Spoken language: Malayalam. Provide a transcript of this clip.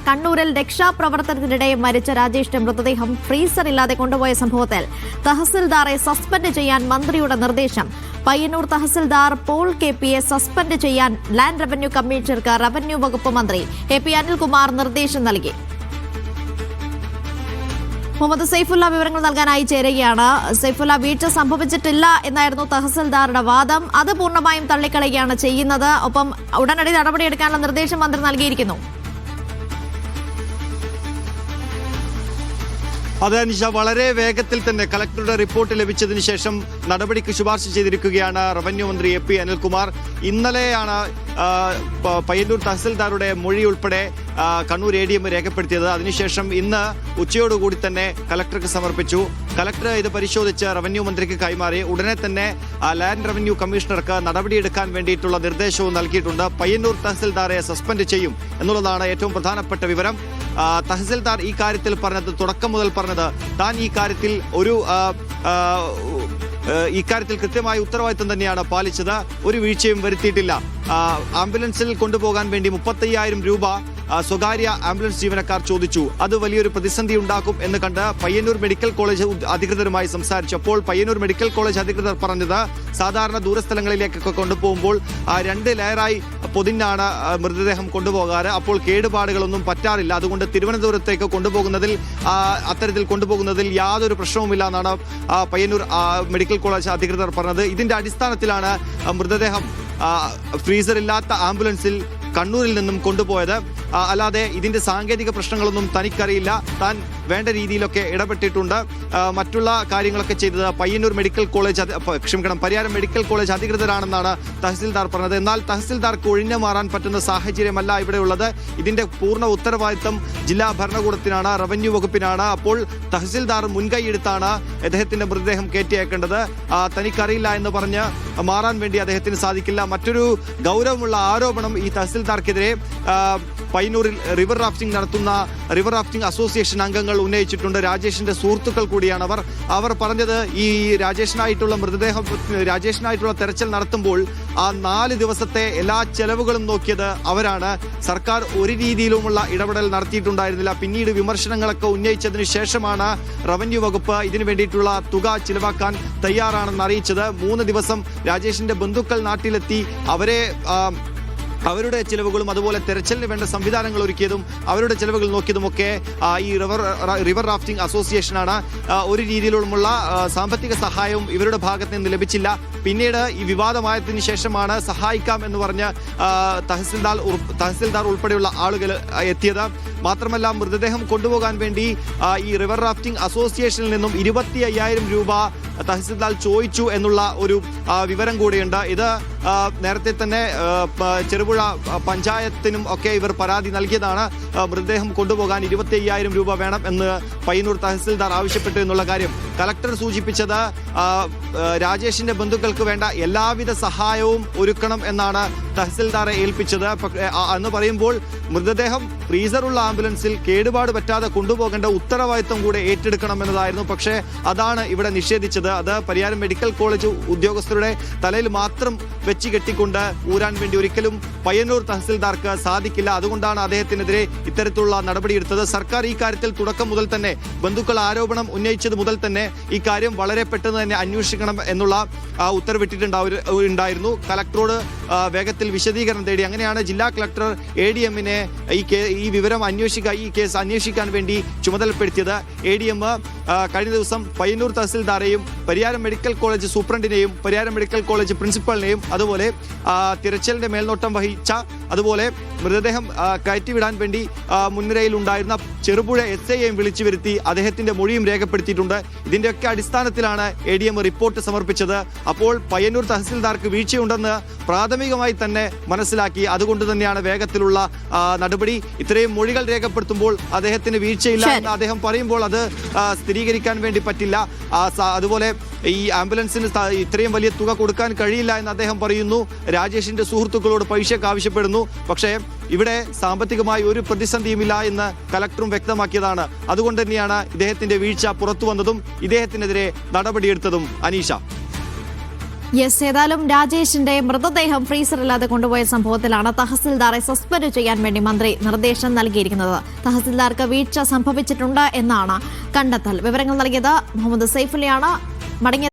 കണ്ണൂരിൽ രക്ഷാപ്രവർത്തനത്തിനിടെ മരിച്ച രാജേഷിന്റെ മൃതദേഹം ഫ്രീസറില്ലാതെ കൊണ്ടുപോയ സംഭവത്തിൽ തഹസിൽദാറെ സസ്പെൻഡ് ചെയ്യാൻ മന്ത്രിയുടെ നിർദ്ദേശം. പയ്യന്നൂർ തഹസിൽദാർ പോൾ കെ.പിയെ സസ്പെൻഡ് ചെയ്യാൻ ലാൻഡ് റവന്യൂ കമ്മീഷണർക്ക് റവന്യൂ വകുപ്പ് മന്ത്രി എ.പി. അനിൽകുമാർ നിർദ്ദേശം നൽകി. മുഹമ്മദ് സൈഫുല്ല വിവരങ്ങൾ നൽകാനായി ചേരുകയാണ്. സൈഫുല്ല, വീഴ്ച സംഭവിച്ചിട്ടില്ല എന്നായിരുന്നു തഹസിൽദാറുടെ വാദം. അത് പൂർണ്ണമായും തള്ളിക്കളയുകയാണ് ചെയ്യുന്നത്. ഒപ്പം ഉടനടി നടപടിയെടുക്കാനുള്ള നിർദ്ദേശം മന്ത്രി നൽകിയിരിക്കുന്നു. അതെ നിഷ, വളരെ വേഗത്തിൽ തന്നെ കളക്ടറുടെ റിപ്പോർട്ട് ലഭിച്ചതിന് ശേഷം നടപടിക്ക് ശുപാർശ ചെയ്തിരിക്കുകയാണ് റവന്യൂ മന്ത്രി എ.പി. അനിൽകുമാർ. ഇന്നലെയാണ് പയ്യന്നൂർ തഹസിൽദാറുടെ മൊഴി ഉൾപ്പെടെ കണ്ണൂർ ADM രേഖപ്പെടുത്തിയത്. അതിനുശേഷം ഇന്ന് ഉച്ചയോടുകൂടി തന്നെ കളക്ടർക്ക് സമർപ്പിച്ചു. കളക്ടർ ഇത് പരിശോധിച്ച് റവന്യൂ മന്ത്രിക്ക് കൈമാറി. ഉടനെ തന്നെ ലാൻഡ് റവന്യൂ കമ്മീഷണർക്ക് നടപടിയെടുക്കാൻ വേണ്ടിയിട്ടുള്ള നിർദ്ദേശവും നൽകിയിട്ടുണ്ട്. പയ്യന്നൂർ തഹസിൽദാറെ സസ്പെൻഡ് ചെയ്യും എന്നുള്ളതാണ് ഏറ്റവും പ്രധാനപ്പെട്ട വിവരം. തഹസിൽദാർ ഈ കാര്യത്തിൽ പറഞ്ഞത്, തുടക്കം മുതൽ പറഞ്ഞത്, താൻ ഈ കാര്യത്തിൽ കൃത്യമായ ഉത്തരവാദിത്വം തന്നെയാണ് പാലിച്ചത്. ഒരു വീഴ്ചയും വരുത്തിയിട്ടില്ല. ആംബുലൻസിൽ കൊണ്ടുപോകാൻ വേണ്ടി 35,000 രൂപ സ്വകാര്യ ആംബുലൻസ് ജീവനക്കാർ ചോദിച്ചു. അത് വലിയൊരു പ്രതിസന്ധി ഉണ്ടാക്കും എന്ന് കണ്ട് പയ്യന്നൂർ മെഡിക്കൽ കോളേജ് അധികൃതരുമായി സംസാരിച്ചപ്പോൾ പയ്യന്നൂർ മെഡിക്കൽ കോളേജ് അധികൃതർ പറഞ്ഞത്, സാധാരണ ദൂരസ്ഥലങ്ങളിലേക്കൊക്കെ കൊണ്ടുപോകുമ്പോൾ 2 ലെയറായി പൊതിഞ്ഞാണ് മൃതദേഹം കൊണ്ടുപോകാറ്. അപ്പോൾ കേടുപാടുകളൊന്നും പറ്റാറില്ല. അതുകൊണ്ട് തിരുവനന്തപുരത്തേക്ക് അത്തരത്തിൽ കൊണ്ടുപോകുന്നതിൽ യാതൊരു പ്രശ്നവുമില്ല എന്നാണ് പയ്യന്നൂർ മെഡിക്കൽ കോളേജ് അധികൃതർ പറഞ്ഞത്. ഇതിന്റെ അടിസ്ഥാനത്തിലാണ് മൃതദേഹം ഫ്രീസറില്ലാത്ത ആംബുലൻസിൽ കണ്ണൂരിൽ നിന്നും കൊണ്ടുപോയത്. അല്ലാതെ ഇതിന്റെ സാങ്കേതിക പ്രശ്നങ്ങളൊന്നും തനിക്കറിയില്ല. താൻ വേണ്ട രീതിയിലൊക്കെ ഇടപെട്ടിട്ടുണ്ട്. മറ്റുള്ള കാര്യങ്ങളൊക്കെ ചെയ്തത് പരിയാരം മെഡിക്കൽ കോളേജ് അധികൃതരാണെന്നാണ് തഹസിൽദാർ പറഞ്ഞത്. എന്നാൽ തഹസിൽദാർക്ക് ഒഴിഞ്ഞു മാറാൻ പറ്റുന്ന സാഹചര്യമല്ല ഇവിടെയുള്ളത്. ഇതിന്റെ പൂർണ്ണ ഉത്തരവാദിത്തം ജില്ലാ ഭരണകൂടത്തിനാണ്, റവന്യൂ വകുപ്പിനാണ്. അപ്പോൾ തഹസിൽദാർ മുൻകൈയെടുത്താണ് അദ്ദേഹത്തിന്റെ മൃതദേഹം കയറ്റിയേക്കേണ്ടത്. തനിക്കറിയില്ല എന്ന് പറഞ്ഞ് മാറാൻ വേണ്ടി അദ്ദേഹത്തിന് സാധിക്കില്ല. മറ്റൊരു ഗൗരവമുള്ള ആരോപണം ഈ തഹസിൽദാർക്കെതിരെ പയ്യന്നൂരിൽ റിവർ റാഫ്റ്റിംഗ് നടത്തുന്ന റിവർ റാഫ്റ്റിംഗ് അസോസിയേഷൻ അംഗങ്ങൾ ഉന്നയിച്ചിട്ടുണ്ട്. രാജേഷിന്റെ സുഹൃത്തുക്കൾ കൂടിയാണ് അവർ പറഞ്ഞത്, ഈ രാജേഷിനായിട്ടുള്ള തെരച്ചിൽ നടത്തുമ്പോൾ ആ 4 ദിവസത്തെ എല്ലാ ചെലവുകളും നോക്കിയത് അവരാണ്. സർക്കാർ ഒരു രീതിയിലുമുള്ള ഇടപെടൽ നടത്തിയിട്ടുണ്ടായിരുന്നില്ല. പിന്നീട് വിമർശനങ്ങളൊക്കെ ഉന്നയിച്ചതിന് ശേഷമാണ് റവന്യൂ വകുപ്പ് ഇതിനു വേണ്ടിയിട്ടുള്ള തുക ചിലവാക്കാൻ തയ്യാറാണെന്ന് അറിയിച്ചത്. 3 ദിവസം രാജേഷിന്റെ ബന്ധുക്കൾ നാട്ടിലെത്തി അവരുടെ ചിലവുകളും അതുപോലെ തെരച്ചിലിന് വേണ്ട സംവിധാനങ്ങൾ ഒരുക്കിയതും അവരുടെ ചിലവുകൾ നോക്കിയതുമൊക്കെ ഈ റിവർ റാഫ്റ്റിംഗ് അസോസിയേഷനാണ്. ഒരു രീതിയിലുമുള്ള സാമ്പത്തിക സഹായവും ഇവരുടെ ഭാഗത്ത് നിന്ന് ലഭിച്ചില്ല. പിന്നീട് ഈ വിവാദമായതിനു ശേഷമാണ് സഹായിക്കാം എന്ന് പറഞ്ഞ് തഹസിൽദാർ ഉൾപ്പെടെയുള്ള ആളുകൾ എത്തിയത്. മാത്രമല്ല, മൃതദേഹം കൊണ്ടുപോകാൻ വേണ്ടി ഈ റിവർ റാഫ്റ്റിംഗ് അസോസിയേഷനിൽ നിന്നും 25,000 രൂപ തഹസിൽദാർ ചോദിച്ചു എന്നുള്ള ഒരു വിവരം കൂടിയുണ്ട്. ഇത് നേരത്തെ തന്നെ ചെറുപുഴ പഞ്ചായത്തിനും ഒക്കെ ഇവർ പരാതി നൽകിയതാണ്. മൃതദേഹം കൊണ്ടുപോകാൻ 25,000 രൂപ വേണം എന്ന് പയ്യന്നൂർ തഹസിൽദാർ ആവശ്യപ്പെട്ടു എന്നുള്ള കാര്യം കളക്ടർ സൂചിപ്പിച്ചത്. രാജേഷിന്റെ ബന്ധുക്കൾക്ക് വേണ്ട എല്ലാവിധ സഹായവും ഒരുക്കണം എന്നാണ് തഹസിൽദാറെ ഏൽപ്പിച്ചത്. എന്ന് പറയുമ്പോൾ മൃതദേഹം ഫ്രീസറുള്ള ആംബുലൻസിൽ കേടുപാട് പറ്റാതെ കൊണ്ടുപോകേണ്ട ഉത്തരവാദിത്വം കൂടെ ഏറ്റെടുക്കണം എന്നതായിരുന്നു. പക്ഷേ അതാണ് ഇവിടെ നിഷേധിച്ചത്. അത് പരിയാരം മെഡിക്കൽ കോളേജ് ഉദ്യോഗസ്ഥരുടെ തലയിൽ മാത്രം വെച്ച് കെട്ടിക്കൊണ്ട് ഊരാൻ വേണ്ടി ഒരിക്കലും പയ്യന്നൂർ തഹസിൽദാർക്ക് സാധിക്കില്ല. അതുകൊണ്ടാണ് അദ്ദേഹത്തിനെതിരെ ഇത്തരത്തിലുള്ള നടപടിയെടുത്തത്. സർക്കാർ ഈ കാര്യത്തിൽ തുടക്കം മുതൽ തന്നെ, ബന്ധുക്കൾ ആരോപണം ഉന്നയിച്ചത് മുതൽ തന്നെ ഈ കാര്യം വളരെ പെട്ടെന്ന് തന്നെ അന്വേഷിക്കണം എന്നുള്ള ഉത്തരവിട്ടിട്ടുണ്ടായിരുന്നു. കളക്ടറോട് വേഗത്തിൽ വിശദീകരണം തേടി. അങ്ങനെയാണ് ജില്ലാ കളക്ടർ ADM-നെ ഈ വിവരം ഈ കേസ് അന്വേഷിക്കാൻ വേണ്ടി ചുമതലപ്പെടുത്തിയത്. ADM കഴിഞ്ഞ ദിവസം പയ്യന്നൂർ തഹസിൽദാരെയും പരിയാരം മെഡിക്കൽ കോളേജ് സൂപ്രണ്ടിനെയും പരിയാരം മെഡിക്കൽ കോളേജ് പ്രിൻസിപ്പലിനെയും അതുപോലെ തിരച്ചിലിന്റെ മേൽനോട്ടം വഹിച്ച, അതുപോലെ മൃതദേഹം കയറ്റിവിടാൻ വേണ്ടി മുൻനിരയിൽ ഉണ്ടായിരുന്ന ചെറുപുഴ SIയെയും വിളിച്ചു വരുത്തി അദ്ദേഹത്തിന്റെ മൊഴിയും രേഖപ്പെടുത്തിയിട്ടുണ്ട്. ഇതിന്റെയൊക്കെ അടിസ്ഥാനത്തിലാണ് ADM റിപ്പോർട്ട് സമർപ്പിച്ചത്. അപ്പോൾ പയ്യന്നൂർ തഹസിൽദാർക്ക് വീഴ്ചയുണ്ടെന്ന് പ്രാഥമികമായി തന്നെ മനസ്സിലാക്കി. അതുകൊണ്ട് തന്നെയാണ് വേഗത്തിലുള്ള നടപടി. ഇത്രയും മൊഴികൾ രേഖപ്പെടുത്തുമ്പോൾ അദ്ദേഹത്തിന് വീഴ്ചയില്ല എന്ന് അദ്ദേഹം പറയുമ്പോൾ അത് സ്ഥിരീകരിക്കാൻ വേണ്ടി പറ്റില്ല. അതുപോലെ ഈ ആംബുലൻസിന് ഇത്രയും വലിയ തുക കൊടുക്കാൻ കഴിയില്ല എന്ന് അദ്ദേഹം പറയുന്നു. രാജേഷിന്റെ സുഹൃത്തുക്കളോട് പൈസയ്ക്ക് ആവശ്യപ്പെടുന്നു. പക്ഷേ ഇവിടെ സാമ്പത്തികമായി ഒരു പ്രതിസന്ധിയുമില്ല എന്ന് കളക്ടറും വ്യക്തമാക്കിയതാണ്. അതുകൊണ്ട് തന്നെയാണ് ഇദ്ദേഹത്തിന്റെ വീഴ്ച പുറത്തു വന്നതും ഇദ്ദേഹത്തിനെതിരെ നടപടിയെടുത്തതും. അനീഷ. യെസ്, ഏതായാലും രാജേഷിന്റെ മൃതദേഹം ഫ്രീസറില്ലാതെ കൊണ്ടുപോയ സംഭവത്തിലാണ് തഹസിൽദാറെ സസ്പെൻഡ് ചെയ്യാൻ വേണ്ടി മന്ത്രി നിർദ്ദേശം നൽകിയിരിക്കുന്നത്. തഹസിൽദാർക്ക് വീഴ്ച സംഭവിച്ചിട്ടുണ്ട് എന്നാണ് കണ്ടെത്തൽ. വിവരങ്ങൾ നൽകിയത് മുഹമ്മദ് സൈഫുലിയാണ്. മടങ്ങിയ